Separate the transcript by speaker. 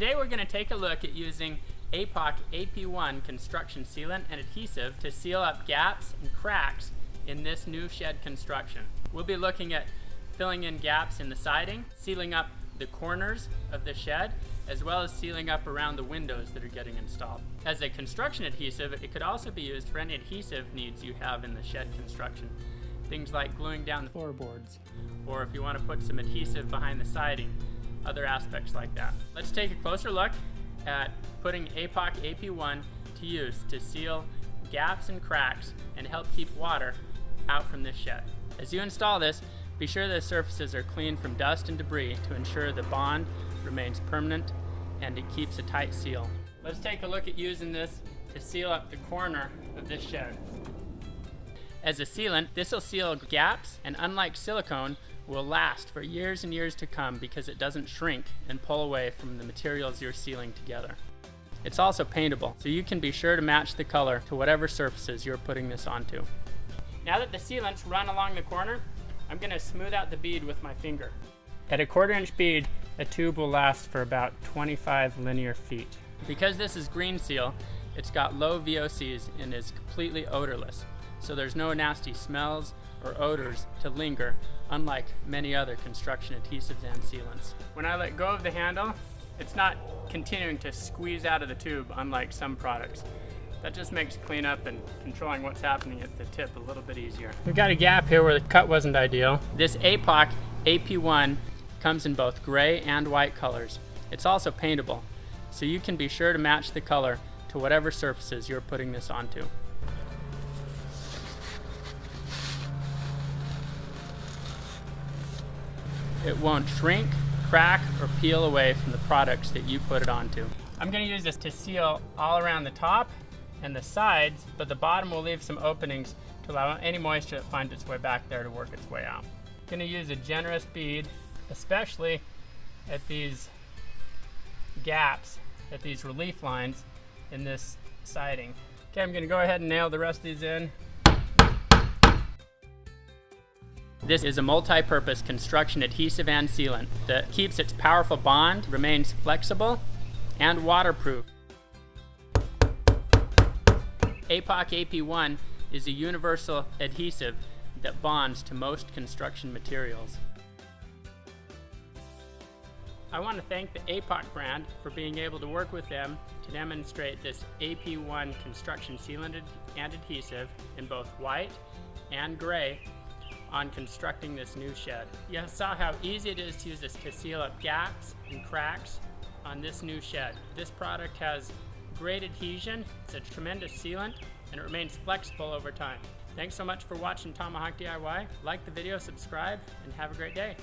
Speaker 1: Today we're going to take a look at using APOC AP-1 construction sealant and adhesive to seal up gaps and cracks in this new shed construction. We'll be looking at filling in gaps in the siding, sealing up the corners of the shed, as well as sealing up around the windows that are getting installed. As a construction adhesive, it could also be used for any adhesive needs you have in the shed construction. Things like gluing down the floorboards, or if you want to put some adhesive behind the siding, other aspects like that. Let's take a closer look at putting APOC AP-1 to use to seal gaps and cracks and help keep water out from this shed. As you install this, be sure the surfaces are clean from dust and debris to ensure the bond remains permanent and it keeps a tight seal. Let's take a look at using this to seal up the corner of this shed. As a sealant, this will seal gaps, and unlike silicone, will last for years and years to come because it doesn't shrink and pull away from the materials you're sealing together. It's also paintable, so you can be sure to match the color to whatever surfaces you're putting this onto. Now that the sealant's run along the corner, I'm going to smooth out the bead with my finger. At a 1/4 inch bead, a tube will last for about 25 linear feet. Because this is green seal, it's got low VOCs and is completely odorless, so there's no nasty smells or odors to linger, unlike many other construction adhesives and sealants. When I let go of the handle, it's not continuing to squeeze out of the tube unlike some products. That just makes cleanup and controlling what's happening at the tip a little bit easier. We've got a gap here where the cut wasn't ideal. This APOC AP-1 comes in both gray and white colors. It's also paintable, so you can be sure to match the color to whatever surfaces you're putting this onto. It won't shrink, crack, or peel away from the products that you put it onto. I'm going to use this to seal all around the top and the sides, but the bottom will leave some openings to allow any moisture that finds its way back there to work its way out. I'm going to use a generous bead, especially at these gaps, at these relief lines in this siding. Okay, I'm going to go ahead and nail the rest of these in. This is a multi-purpose construction adhesive and sealant that keeps its powerful bond, remains flexible, and waterproof. APOC AP-1 is a universal adhesive that bonds to most construction materials. I want to thank the APOC brand for being able to work with them to demonstrate this AP-1 construction sealant and adhesive in both white and gray on constructing this new shed. You saw how easy it is to use this to seal up gaps and cracks on this new shed. This product has great adhesion, it's a tremendous sealant, and it remains flexible over time. Thanks so much for watching Tomahawk DIY. Like the video, subscribe, and have a great day.